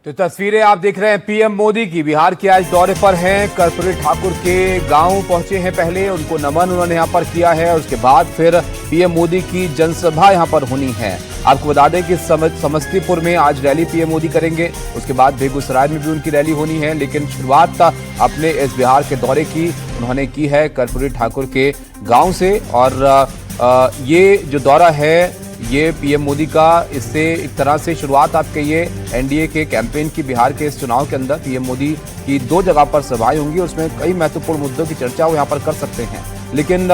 तो तस्वीरें आप देख रहे हैं पीएम मोदी की। बिहार के आज दौरे पर हैं। कर्पूरी ठाकुर के गांव पहुंचे हैं, पहले उनको नमन उन्होंने यहां पर किया है और उसके बाद फिर पीएम मोदी की जनसभा यहां पर होनी है। आपको बता दें कि समस्तीपुर में आज रैली पीएम मोदी करेंगे, उसके बाद बेगूसराय में भी उनकी रैली होनी है। लेकिन शुरुआत अपने इस बिहार के दौरे की उन्होंने की है कर्पूरी ठाकुर के गाँव से। और ये जो दौरा है ये पीएम मोदी का, इससे एक तरह से शुरुआत आप कहिए एनडीए के कैंपेन की। बिहार के इस चुनाव के अंदर पीएम मोदी की 2 जगह पर सभाएं होंगी, उसमें कई महत्वपूर्ण मुद्दों की चर्चा वो यहाँ पर कर सकते हैं। लेकिन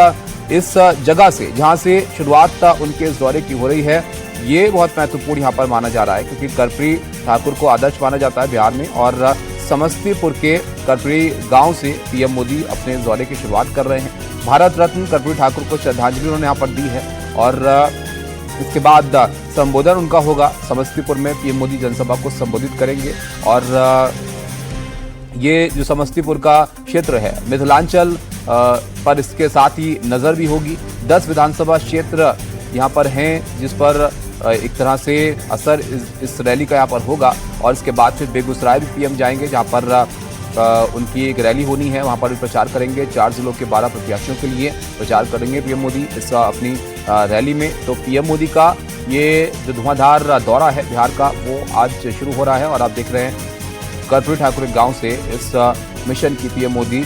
इस जगह से जहाँ से शुरुआत उनके इस दौरे की हो रही है, ये बहुत महत्वपूर्ण यहाँ पर माना जा रहा है, क्योंकि कर्पूरी ठाकुर को आदर्श माना जाता है बिहार में। और समस्तीपुर के कर्पूरी गाँव से पीएम मोदी अपने इस दौरे की शुरुआत कर रहे हैं। भारत रत्न कर्पूरी ठाकुर को श्रद्धांजलि उन्होंने यहाँ पर दी है और इसके बाद संबोधन उनका होगा। समस्तीपुर में पीएम मोदी जनसभा को संबोधित करेंगे। और ये जो समस्तीपुर का क्षेत्र है मिथिलांचल पर इसके साथ ही नज़र भी होगी। 10 विधानसभा क्षेत्र यहाँ पर हैं जिस पर एक तरह से असर इस रैली का यहाँ पर होगा। और इसके बाद फिर बेगूसराय भी पीएम जाएंगे, जहाँ पर उनकी एक रैली होनी है, वहाँ पर भी प्रचार करेंगे। 4 जिलों के 12 प्रत्याशियों के लिए प्रचार करेंगे पीएम मोदी इस अपनी रैली में। तो पीएम मोदी का ये जो धुआंधार दौरा है बिहार का, वो आज शुरू हो रहा है। और आप देख रहे हैं कर्पूरी ठाकुर गांव से इस मिशन की पीएम मोदी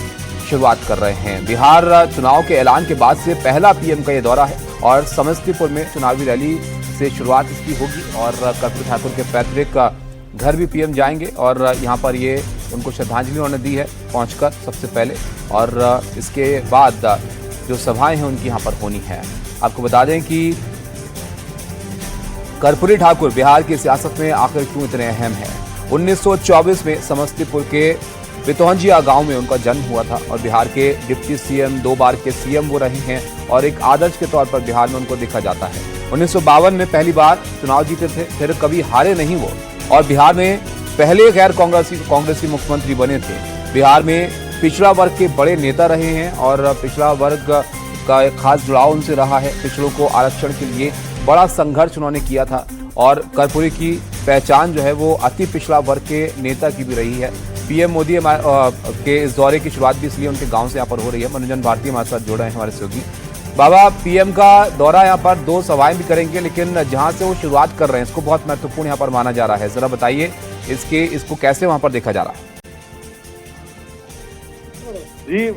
शुरुआत कर रहे हैं। बिहार चुनाव के ऐलान के बाद से पहला पीएम का ये दौरा है और समस्तीपुर में चुनावी रैली से शुरुआत इसकी होगी। और कर्पूरी ठाकुर के पैतृक घर भी पीएम जाएंगे और यहाँ पर ये उनको श्रद्धांजलि उन्होंने दी है पहुंचकर सबसे पहले। और इसके बाद जो सभाएं हैं उनकी यहाँ पर होनी है। आपको बता दें कि कर्पूरी ठाकुर बिहार की सियासत में आखिर क्यों इतने अहम हैं। 1924 में समस्तीपुर के बितौंजिया गांव में उनका जन्म हुआ था और बिहार के डिप्टी सीएम, 2 बार के सीएम वो रहे हैं और एक आदर्श के तौर पर बिहार में उनको देखा जाता है। 1952 में पहली बार चुनाव जीते थे, फिर कभी हारे नहीं वो, और बिहार में पहले गैर कांग्रेसी मुख्यमंत्री बने थे। बिहार में पिछड़ा वर्ग के बड़े नेता रहे हैं और पिछड़ा वर्ग का एक खास जुड़ाव उनसे रहा है। पिछड़ों को आरक्षण के लिए बड़ा संघर्ष उन्होंने किया था और कर्पूरी की पहचान जो है वो अति पिछड़ा वर्ग के नेता की भी रही है। पीएम मोदी के इस दौरे की शुरुआत भी इसलिए उनके गांव से यहाँ पर हो रही है। मनोरंजन भारती हमारे साथ जुड़ रहे हैं हमारे सहयोगी। बाबा, पीएम का दौरा यहाँ पर 2 सभाएं भी करेंगे, लेकिन जहाँ से वो शुरुआत कर रहे हैं इसको बहुत महत्वपूर्ण यहाँ पर माना जा रहा है। जरा बताइए इसको कैसे वहाँ पर देखा जा रहा है? जी,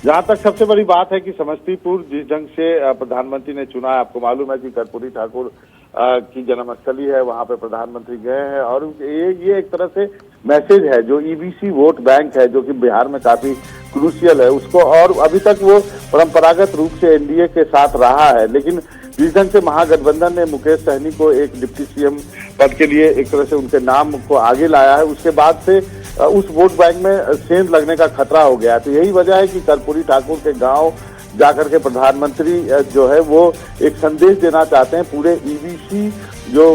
जहाँ तक सबसे बड़ी बात है कि समस्तीपुर जिस ढंग से प्रधानमंत्री ने चुना है, आपको मालूम है कि कर्पूरी ठाकुर की जन्मस्थली है, वहाँ पे प्रधानमंत्री गए हैं। और ये एक तरह से मैसेज है, जो ईबीसी वोट बैंक है जो कि बिहार में काफी क्रूशियल है उसको, और अभी तक वो परंपरागत रूप से एनडीए के साथ रहा है। लेकिन जिस ढंग से महागठबंधन ने मुकेश सहनी को एक डिप्टी सीएम पद के लिए एक तरह से उनके नाम को आगे लाया है, उसके बाद से उस वोट बैंक में सेंध लगने का खतरा हो गया। तो यही वजह है कि कर्पूरी ठाकुर के गांव जाकर के प्रधानमंत्री जो है वो एक संदेश देना चाहते हैं पूरे ईबीसी जो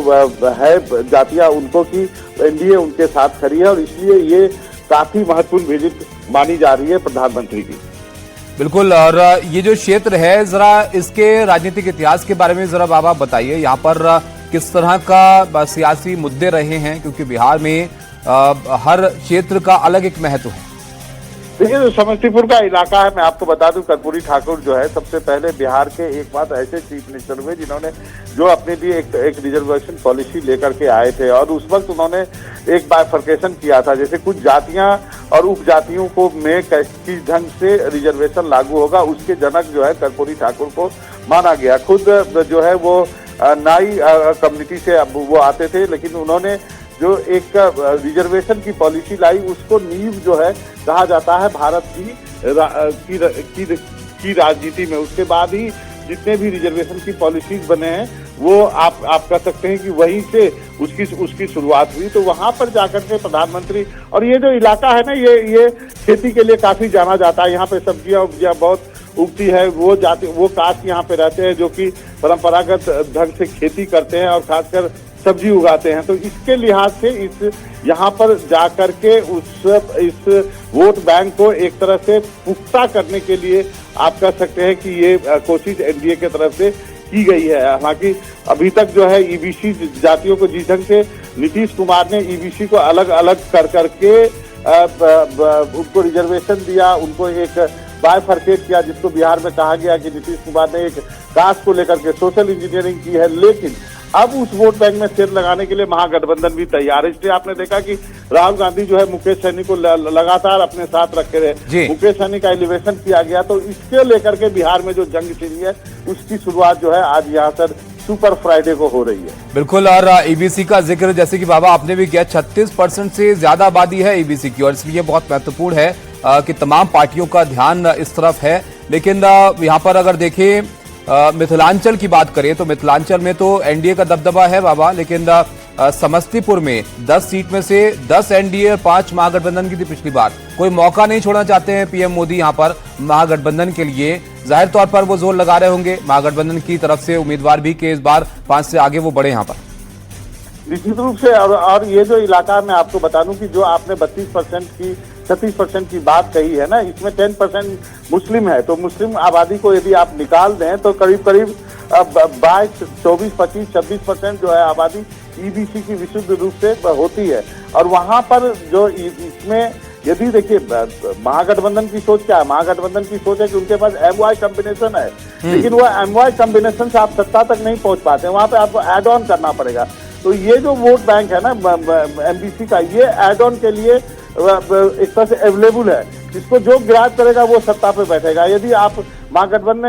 है जातियां उनको, कि एनडीए उनके साथ खड़ी है। और इसलिए ये काफी महत्वपूर्ण विजिट मानी जा रही है प्रधानमंत्री की। बिल्कुल। और ये जो क्षेत्र है, जरा इसके राजनीतिक इतिहास के बारे में जरा बाबा बताइए, यहाँ पर किस तरह का सियासी मुद्दे रहे हैं, क्योंकि बिहार में हर क्षेत्र का अलग एक महत्व है। देखिए, जो समस्तीपुर का इलाका है, मैं आपको बता दूं कर्पूरी ठाकुर जो है सबसे पहले बिहार के एक बात ऐसे चीफ मिनिस्टर हुए जिन्होंने जो अपने लिए एक रिजर्वेशन पॉलिसी लेकर के आए थे। और उस वक्त उन्होंने एक बाइफर्केशन किया था, जैसे कुछ जातियां और उपजातियों को में किस ढंग से रिजर्वेशन लागू होगा, उसके जनक जो है कर्पूरी ठाकुर को माना गया। खुद जो है वो नाई कम्युनिटी से वो आते थे, लेकिन उन्होंने जो एक रिजर्वेशन की पॉलिसी लाई, उसको नींव जो है कहा जाता है भारत की राजनीति में। उसके बाद ही जितने भी रिजर्वेशन की पॉलिसीज बने हैं वो आप कह सकते हैं कि वहीं से उसकी शुरुआत हुई। तो वहां पर जाकर के प्रधानमंत्री, और ये जो इलाका है ना, ये खेती के लिए काफी जाना जाता है। यहाँ पे सब्जियां उब्जियां बहुत उगती है। वो कास्ट यहाँ पे रहते हैं जो कि परंपरागत ढंग से खेती करते हैं और खासकर सब्जी उगाते हैं। तो इसके लिहाज से यहाँ पर जाकर के इस वोट बैंक को एक तरह से पुख्ता करने के लिए आप कह सकते हैं कि ये कोशिश एनडीए के तरफ से की गई है। हालांकि अभी तक जो है ईबीसी जातियों को जिस ढंग से नीतीश कुमार ने ईबीसी को अलग अलग कर करके उनको रिजर्वेशन दिया, उनको एक बायफर्केट किया, जिसको बिहार में कहा गया कि नीतीश कुमार ने एक कास्ट को लेकर के सोशल इंजीनियरिंग की है। लेकिन अब उस वोट बैंक में सेल लगाने के लिए महागठबंधन भी तैयार है। इसलिए आपने देखा कि राहुल गांधी जो है मुकेश सहनी को लगातार अपने साथ रखे रहे, मुकेश सहनी का एलिवेशन किया गया। तो इसके लेकर के बिहार में जो जंग छिड़ी है उसकी शुरुआत जो है आज यहाँ पर सुपर फ्राइडे को हो रही है। बिल्कुल, और ईबीसी का जिक्र जैसे कि बाबा आपने भी किया, 36% से ज्यादा आबादी है ईबीसी की, और इसलिए बहुत महत्वपूर्ण है कि तमाम पार्टियों का ध्यान इस तरफ है। लेकिन यहाँ पर अगर देखें मिथिलांचल की बात करें तो मिथिलांचल में तो एनडीए का दबदबा है बाबा, लेकिन समस्तीपुर में 10 सीट में से 10 एनडीए और 5 महागठबंधन की थी पिछली बार। कोई मौका नहीं छोड़ना चाहते हैं पीएम मोदी यहाँ पर महागठबंधन के लिए। जाहिर तौर पर वो जोर लगा रहे होंगे महागठबंधन की तरफ से उम्मीदवार भी कि इस बार 5 से आगे वो बढ़े यहाँ पर। निश्चित रूप से, और ये जो इलाका मैं आपको बता दूं कि जो आपने 36% की बात कही है ना, इसमें 10% मुस्लिम है। तो मुस्लिम आबादी को यदि आप निकाल दें तो करीब 22, 24, 25, 26% जो है आबादी ईबीसी की विशुद्ध रूप से होती है। और वहां पर जो इसमें यदि देखिए महागठबंधन की सोच क्या है, महागठबंधन की सोच है कि उनके पास एमवाई कॉम्बिनेशन है, लेकिन वो एमवाई कॉम्बिनेशन से आप सत्ता तक नहीं पहुंच पाते, वहां पे आपको एड ऑन करना पड़ेगा। तो ये जो वोट बैंक है ना एमबीसी का, ये एड ऑन के लिए एक तरह से अवेलेबल है। जिसको जो ग्रैब करेगा वो सत्ता पे बैठेगा। यदि आप महागठबंधन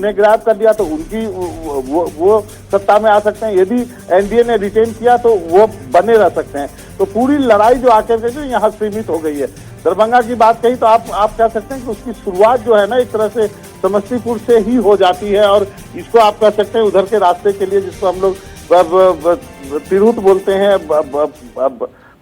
ने ग्रैब कर दिया तो उनकी वो सत्ता में आ सकते हैं, यदि एनडीए ने रिटेन किया तो वो बने रह सकते हैं। तो पूरी लड़ाई जो आकर के जो यहाँ सीमित हो गई है। दरभंगा की बात कही तो आप कह सकते हैं कि उसकी शुरुआत जो है ना एक तरह से समस्तीपुर से ही हो जाती है, और इसको आप कह सकते हैं उधर के रास्ते के लिए, जिसको हम लोग तिरहुत बोलते हैं,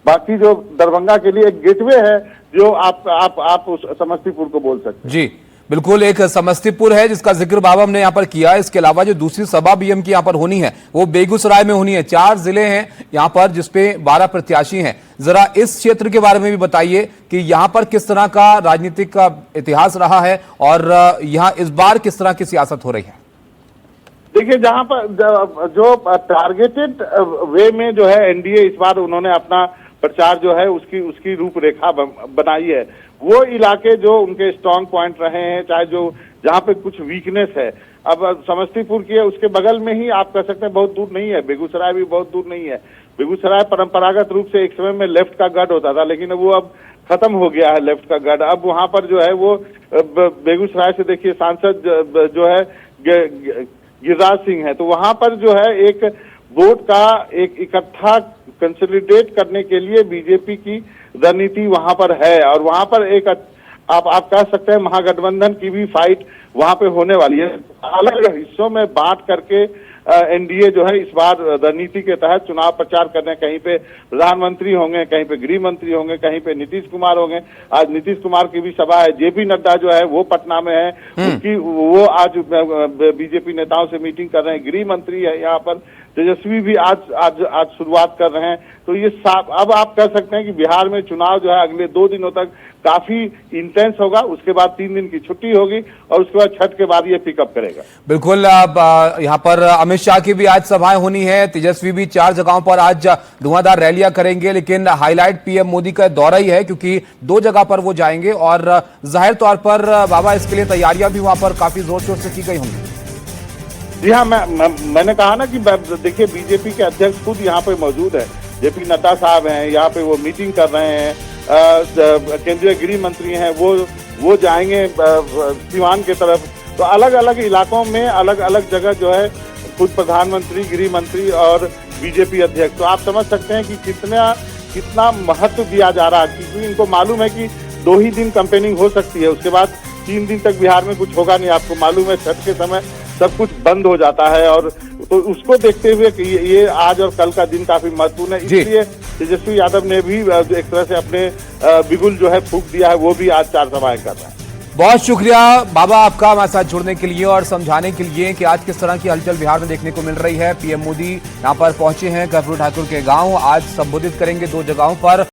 बाकी जो दरभंगा के लिए एक गेटवे है जो आप उस समस्तीपुर को बोल सकते हैं। जी बिल्कुल, एक समस्तीपुर है जिसका जिक्र बाबा हमने यहाँ पर किया। इसके अलावा जो दूसरी सभा बीएम की यहाँ पर होनी है वो बेगूसराय में होनी है। 4 जिले हैं यहाँ पर जिसपे 12 प्रत्याशी हैं। जरा इस क्षेत्र के बारे में भी बताइए कि यहाँ पर किस तरह का राजनीतिक का इतिहास रहा है और यहाँ इस बार किस तरह की सियासत हो रही है। देखिए, जहाँ पर जो टारगेटेड वे में जो है एनडीए इस बार उन्होंने अपना प्रचार जो है उसकी रूपरेखा बनाई है। वो इलाके जो उनके स्ट्रांग पॉइंट रहे हैं, चाहे जो जहाँ पे कुछ वीकनेस है, अब समस्तीपुर की है उसके बगल में ही आप कह सकते हैं बहुत दूर नहीं है, बेगूसराय भी बहुत दूर नहीं है। बेगूसराय परंपरागत रूप से एक समय में लेफ्ट का गढ़ होता था, लेकिन वो अब खत्म हो गया है लेफ्ट का गढ़। अब वहां पर जो है वो बेगूसराय से देखिए सांसद जो है गिरिराज सिंह है, तो वहां पर जो है एक वोट का एक इकट्ठा कंसोलिडेट करने के लिए बीजेपी की रणनीति वहां पर है, और वहां पर एक आप कह सकते हैं महागठबंधन की भी फाइट वहां पे होने वाली है। अलग अलग हिस्सों में बांट करके एनडीए जो है इस बार रणनीति के तहत चुनाव प्रचार करने, कहीं पे प्रधानमंत्री होंगे, कहीं पे गृह मंत्री होंगे, कहीं पे नीतीश कुमार होंगे। आज नीतीश कुमार की भी सभा है, जेपी नड्डा जो है वो पटना में है, उसकी वो आज बीजेपी नेताओं से मीटिंग कर रहे हैं। गृह मंत्री है यहाँ पर, तेजस्वी भी आज शुरुआत कर रहे हैं। तो ये अब आप कह सकते हैं कि बिहार में चुनाव जो है अगले 2 दिनों तक काफी इंटेंस होगा। उसके बाद 3 दिन की छुट्टी होगी और उसके बाद छठ के बाद ये पिकअप करेगा। बिल्कुल, अब यहाँ पर अमित शाह की भी आज सभाएं होनी है। तेजस्वी भी 4 जगहों पर आज धुआंधार रैलियां करेंगे, लेकिन हाईलाइट पीएम मोदी का दौरा ही है क्योंकि 2 जगह पर वो जाएंगे और जाहिर तौर पर बाबा इसके लिए तैयारियां भी वहां पर काफी जोर शोर से की गई होंगी। जी हाँ, मैंने कहा ना कि देखिए बीजेपी के अध्यक्ष खुद यहाँ पे मौजूद है, जेपी नड्डा साहब हैं यहाँ पे, वो मीटिंग कर रहे हैं। केंद्रीय गृह मंत्री हैं वो जाएंगे सीवान की तरफ। तो अलग अलग इलाकों में अलग अलग जगह जो है खुद प्रधानमंत्री, गृह मंत्री और बीजेपी अध्यक्ष, तो आप समझ सकते हैं कि कितना महत्व दिया जा रहा है, क्योंकि इनको मालूम है कि 2 ही दिन कैंपेनिंग हो सकती है, उसके बाद 3 दिन तक बिहार में कुछ होगा नहीं। आपको मालूम है छठ के समय सब कुछ बंद हो जाता है, और तो उसको देखते हुए कि ये आज और कल का दिन काफी महत्वपूर्ण है। इसलिए तेजस्वी यादव ने भी एक तरह से अपने बिगुल जो है फूंक दिया है, वो भी आज 4 सभाएं कर रहा है। बहुत शुक्रिया बाबा आपका हमारे साथ जुड़ने के लिए और समझाने के लिए कि आज किस तरह की हलचल बिहार में देखने को मिल रही है। पीएम मोदी यहाँ पर पहुंचे हैं कर्पूरी ठाकुर के गांव, आज संबोधित करेंगे 2 जगहों पर।